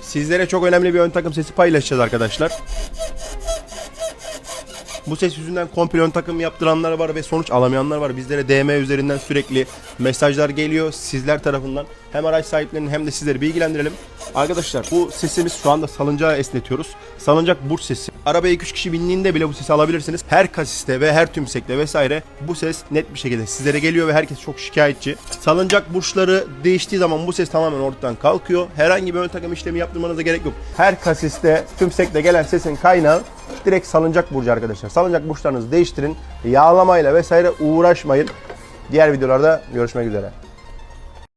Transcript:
Sizlere çok önemli bir ön takım sesi paylaşacağız arkadaşlar. Bu ses yüzünden komple ön takım yaptıranlar var ve sonuç alamayanlar var. Bizlere DM üzerinden sürekli mesajlar geliyor sizler tarafından. Hem araç sahiplerinin hem de sizleri bilgilendirelim. Arkadaşlar bu sesimiz şu anda salıncağı esnetiyoruz. Salıncak burç sesi. Arabaya 2-3 kişi bindiğinde bile bu sesi alabilirsiniz. Her kasiste ve her tümsekte vesaire bu ses net bir şekilde sizlere geliyor ve herkes çok şikayetçi. Salıncak burçları değiştiği zaman bu ses tamamen ortadan kalkıyor. Herhangi bir ön takım işlemi yaptırmanıza gerek yok. Her kasiste, tümsekte gelen sesin kaynağı direkt salıncak burcu arkadaşlar. Salıncak burçlarınızı değiştirin. Yağlamayla vesaire uğraşmayın. Diğer videolarda görüşmek üzere.